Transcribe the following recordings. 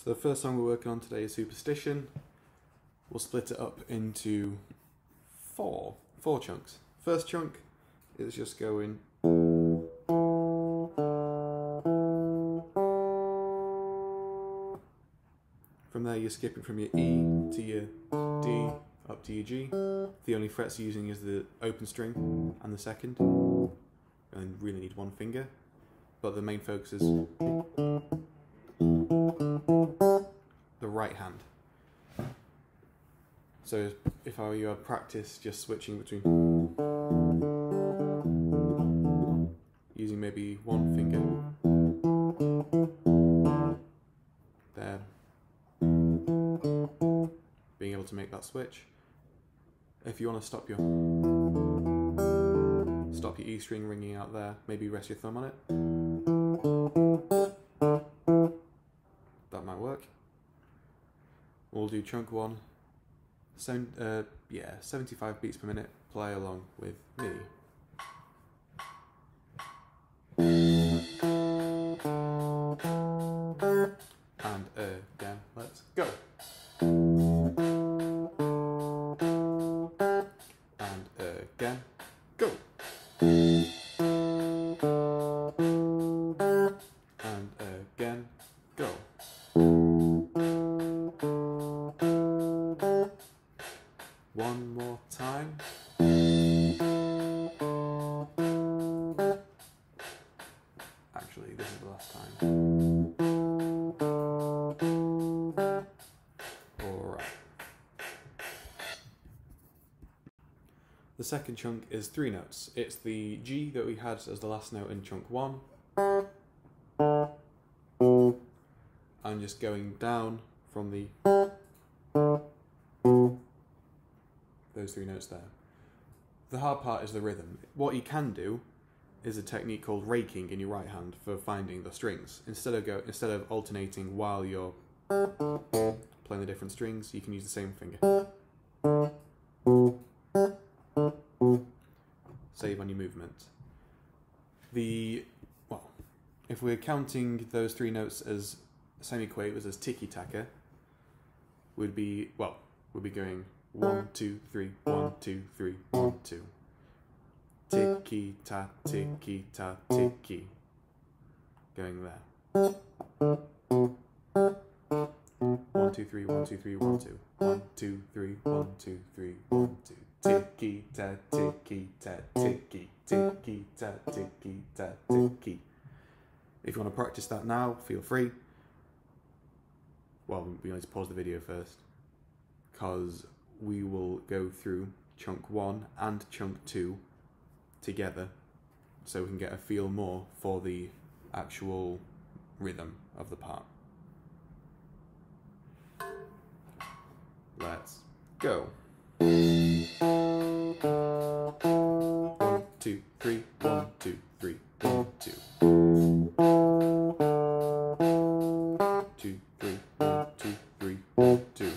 So the first song we're working on today is Superstition. We'll split it up into four chunks. First chunk is just going from there. You're skipping from your E to your D up to your G. The only frets you're using is the open string and the second, and really need one finger, but the main focus is the right hand. So if I were you, I'd practice just switching between using maybe one finger there, being able to make that switch. If you want to stop your E string ringing out there, maybe rest your thumb on it. That might work. We'll do chunk 1, 75 beats per minute, play along with me. And again, let's go. And again, go. And again, go. One more time. Actually, this is the last time. Alright. The second chunk is 3 notes. It's the G that we had as the last note in chunk 1. I'm just going down from those 3 notes there. The hard part is the rhythm. What you can do is a technique called raking in your right hand for finding the strings. Instead of alternating while you're playing the different strings, you can use the same finger. Save on your movement. If we're counting those 3 notes as semiquavers, as tiki-taka, we'd be going 1, 2, 3, 1, 2, 3, 1, 2. Tiki ta, tiki ta, tiki. Going there. 1, 2, 3, 1, 2, 3, 1, 2. 1, 2, 3, 1, 2, 3, 1, 2. Tiki ta, tiki ta, tiki. Tiki ta, tiki ta, tiki. If you want to practice that now, feel free. Well, we need to pause the video first, because we will go through chunk 1 and chunk 2 together, so we can get a feel more for the actual rhythm of the part. Let's go. 1, 2, 3, 1, 2, 3, 1, 2. 2, 3, 1, 2, 3, 1, 2.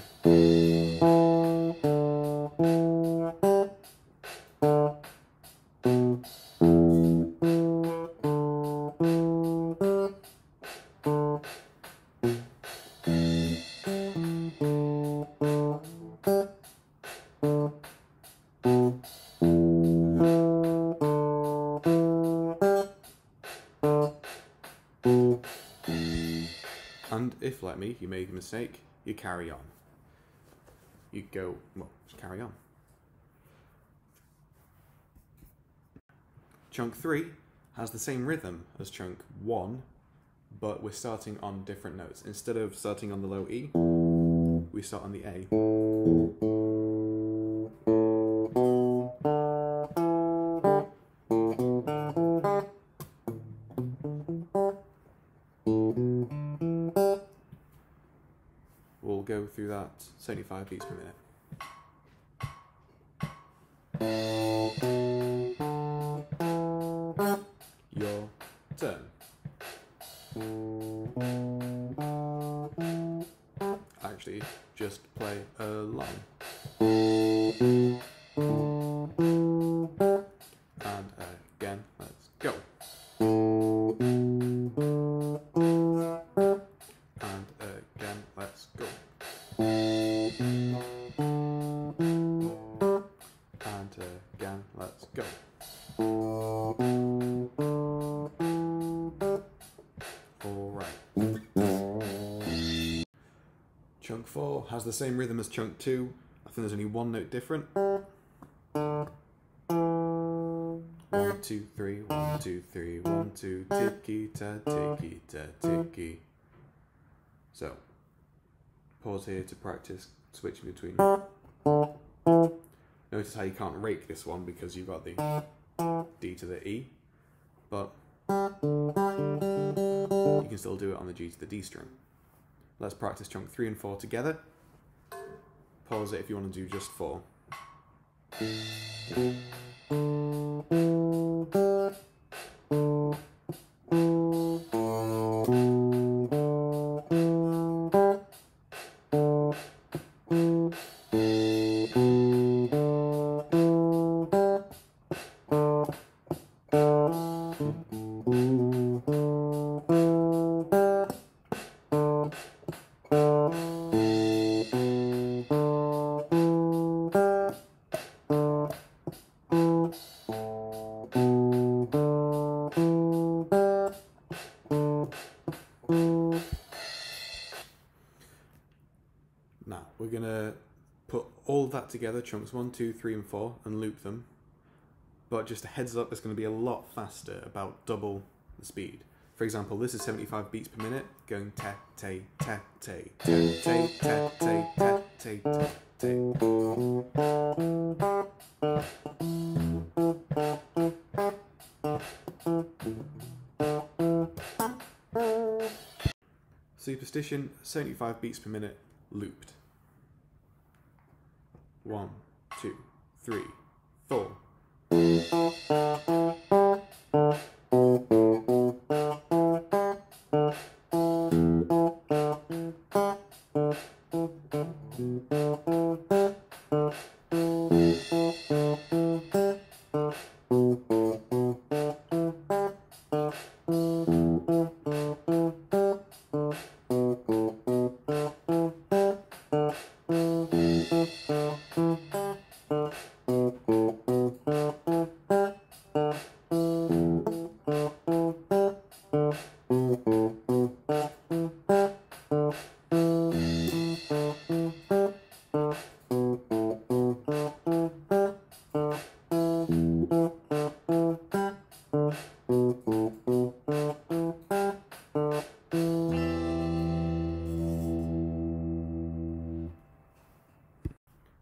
And if, like me, you make a mistake, you carry on. You go, just carry on. Chunk 3 has the same rhythm as chunk 1, but we're starting on different notes. Instead of starting on the low E, we start on the A. We'll go through that 75 beats per minute. Your turn. Actually, just play along. And again, let's go. And again, let's go. And again, let's go. Alright. Chunk 4 has the same rhythm as chunk 2. I think there's only one note different. 1, 2, 3, 1, 2, 3, 1, 2, ticky ta, ticky ta, ticky. So, pause here to practice switching between. Notice how you can't rake this one because you've got the D to the E, but you can still do it on the G to the D string. Let's practice chunk 3 and 4 together. Pause it if you want to do just 4. Now, we're going to put all that together, chunks 1, 2, 3 and 4, and loop them. But just a heads up, it's going to be a lot faster, about double the speed. For example, this is 75 beats per minute, going ta, ta, ta, ta, ta, ta, ta, ta, ta, ta, ta, ta. Superstition, 75 beats per minute, looped. 1, 2, 3, 4.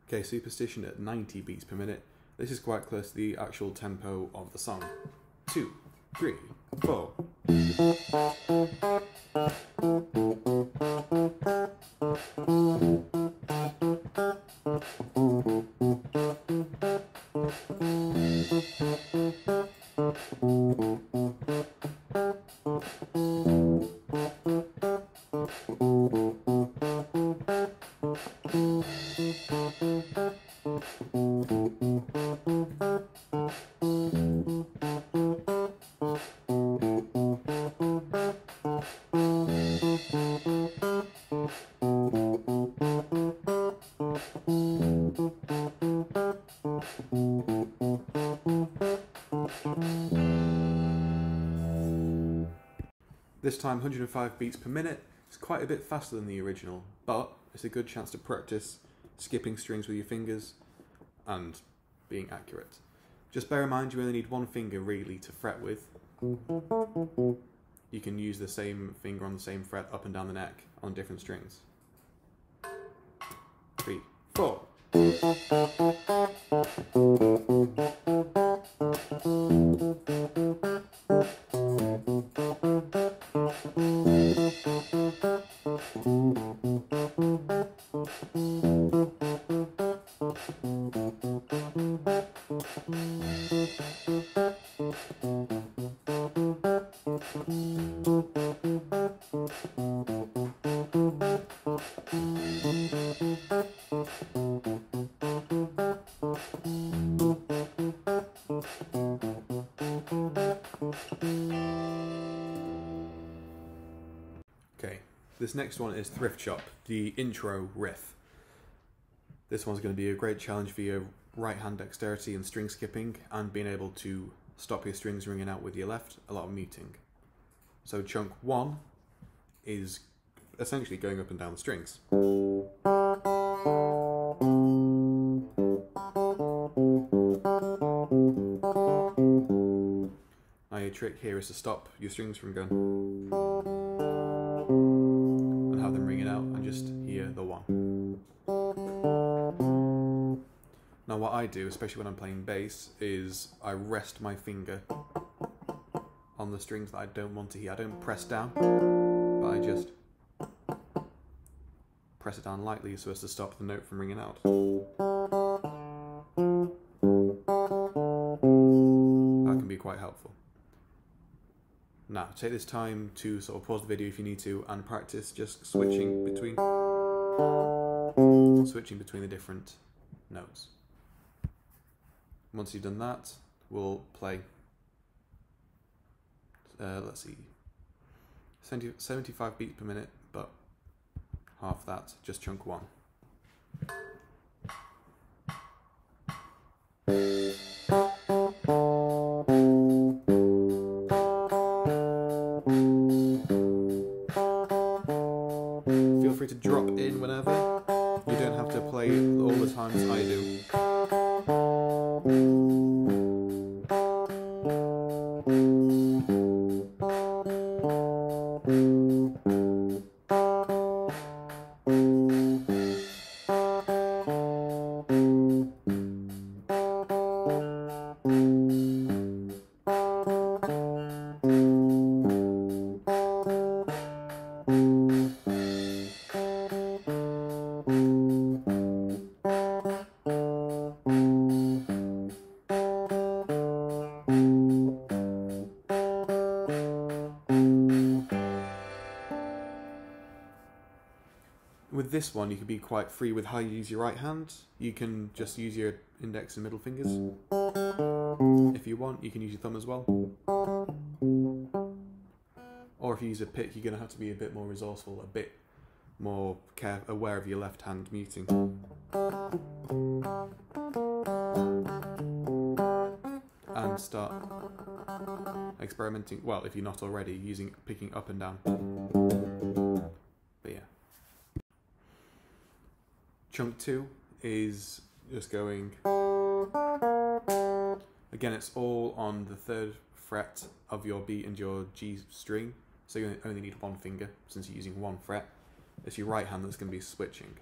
Okay, Superstition at 90 beats per minute. This is quite close to the actual tempo of the song. 2, 3, 4. This time 105 beats per minute. It's quite a bit faster than the original, but it's a good chance to practice skipping strings with your fingers and being accurate. Just bear in mind you only need one finger really to fret with. You can use the same finger on the same fret up and down the neck on different strings. 3, 4. this next one is Thrift Shop, the intro riff. This one's going to be a great challenge for your right hand dexterity and string skipping, and being able to stop your strings ringing out with your left, a lot of muting. So chunk 1 is essentially going up and down the strings. Now your trick here is to stop your strings from going and have them ringing out and just hear the 1. Now what I do, especially when I'm playing bass, is I rest my finger on the strings that I don't want to hear. I don't press down, but I just press it down lightly so as to stop the note from ringing out. That can be quite helpful. Now, take this time to sort of pause the video if you need to and practice just switching between the different notes. Once you've done that, we'll play, let's see, 75 beats per minute, but half that, just chunk 1. Feel free to drop in whenever. You don't have to play all the times I do. With this one, you can be quite free with how you use your right hand. You can just use your index and middle fingers. If you want, you can use your thumb as well. Or if you use a pick, you're going to have to be a bit more resourceful, a bit more aware of your left hand muting. And start experimenting, well, if you're not already, picking up and down. But yeah. Chunk 2 is just going, again it's all on the 3rd fret of your B and your G string, so you only need one finger since you're using 1 fret. It's your right hand that's going to be switching.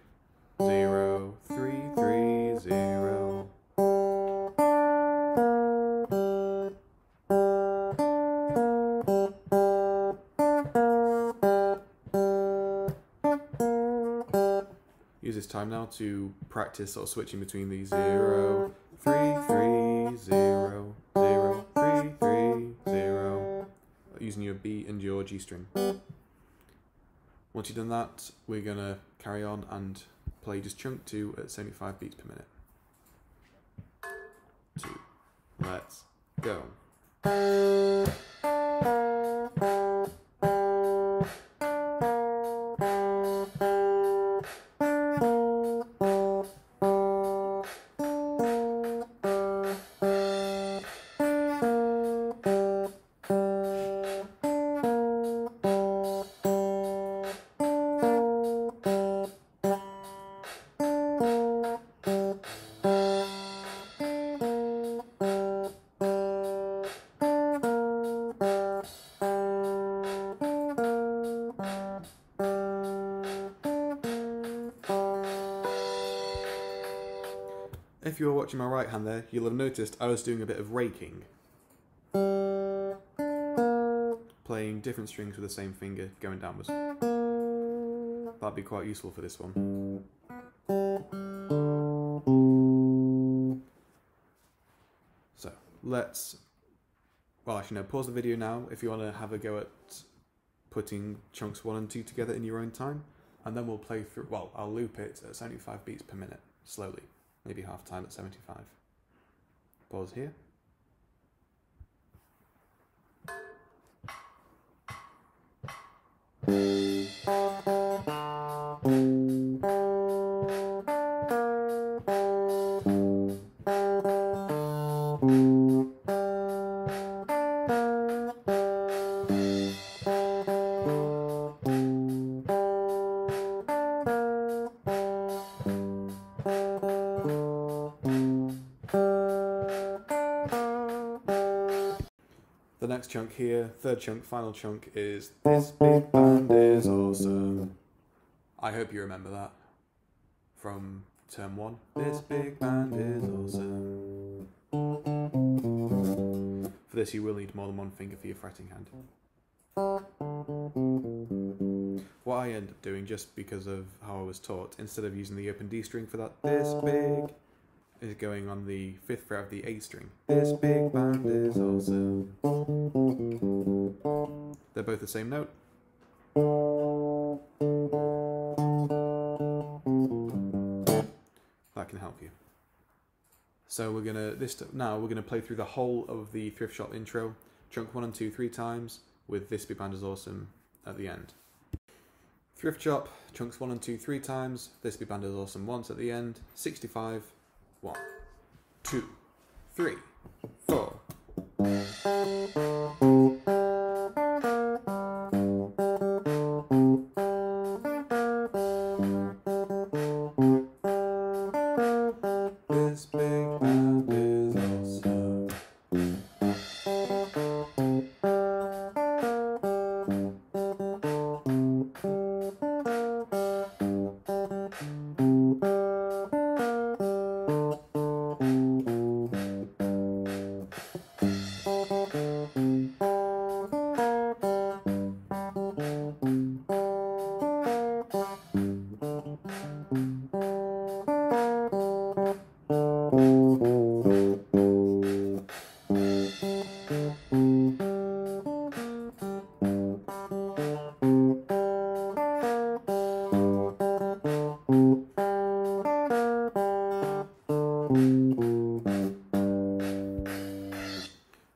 0, 3, 3, 0. Use this time now to practice sort of switching between the 0, 3, 3, 0, 0, 3, 3, 0, using your B and your G string. Once you've done that, we're going to carry on and play just chunk 2 at 75 beats per minute. 2, let's go. If you were watching my right hand there, you'll have noticed I was doing a bit of raking. Playing different strings with the same finger, going downwards. That'd be quite useful for this one. So, well actually no, pause the video now if you want to have a go at putting chunks 1 and 2 together in your own time, and then we'll play through, well, I'll loop it at 75 beats per minute, slowly. Maybe half time at 75. Pause here. chunk here, third chunk, final chunk is This Big Band is Awesome. I hope you remember that from term 1. This big band is awesome. For this you will need more than one finger for your fretting hand. What I end up doing, just because of how I was taught, instead of using the open D string for that this big, is going on the 5th fret of the A string. This big band is awesome. They're both the same note. That can help you. So we're gonna play through the whole of the thrift shop intro, chunk 1 and 2 3 times, with This Big Band is Awesome at the end. Thrift shop, chunks 1 and 2 3 times, This Big Band is Awesome once at the end. 65. 1, 2, 3, 4. This big band is awesome.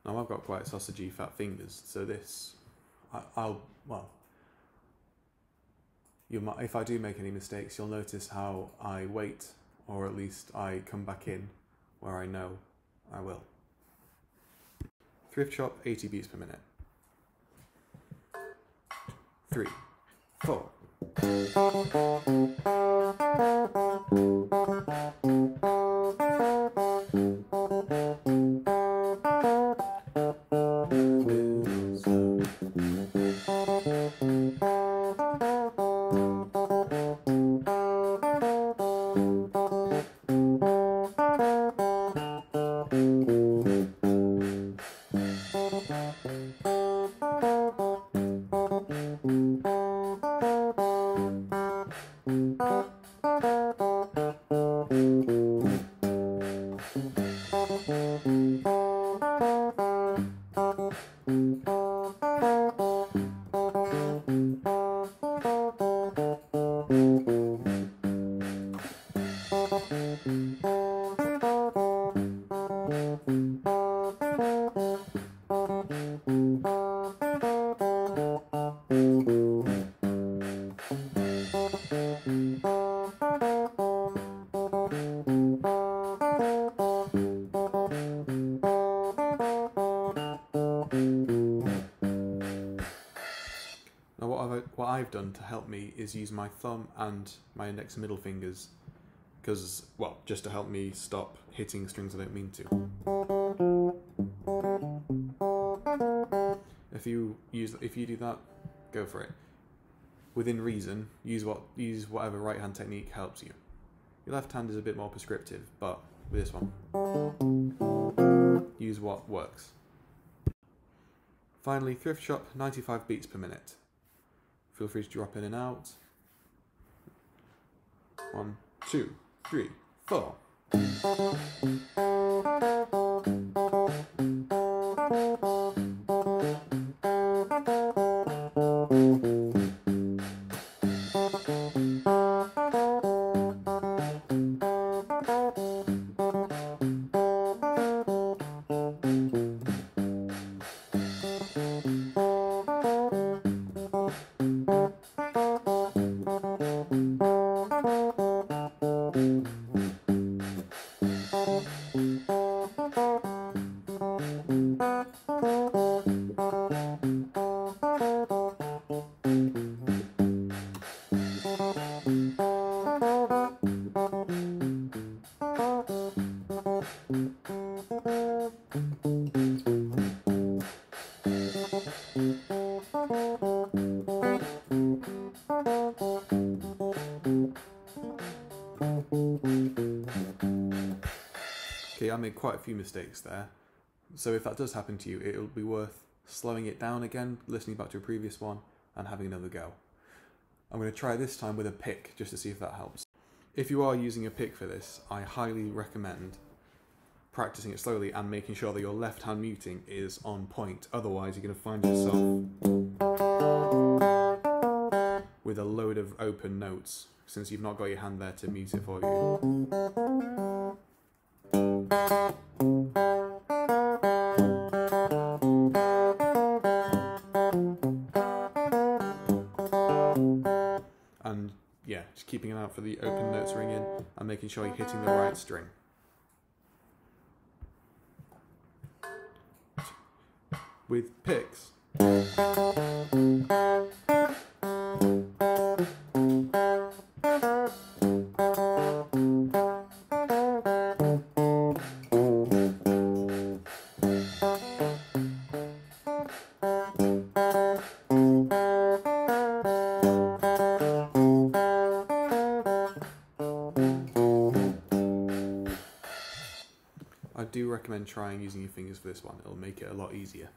Now I've got quite sausagey fat fingers, so this, if I do make any mistakes, you'll notice how I wait, or at least I come back in where I know I will. Thrift shop, 80 beats per minute. 3, 4. Now what I've done to help me is use my thumb and my index and middle fingers, because, well, just to help me stop hitting strings I don't mean to. If you do that, go for it. Within reason, use whatever right hand technique helps you. Your left hand is a bit more prescriptive, but with this one, use what works. Finally, thrift shop, 95 beats per minute. Feel free to drop in and out. 1, 2, 3, 4. Actually, I made quite a few mistakes there. So if that does happen to you, it'll be worth slowing it down again, listening back to a previous one, and having another go. I'm going to try this time with a pick, just to see if that helps. If you are using a pick for this, I highly recommend practicing it slowly and making sure that your left hand muting is on point. Otherwise, you're going to find yourself with a load of open notes, since you've not got your hand there to mute it for you. And yeah, just keeping an eye out for the open notes ringing and making sure you're hitting the right string. With picks, I do recommend trying using your fingers for this one. It'll make it a lot easier.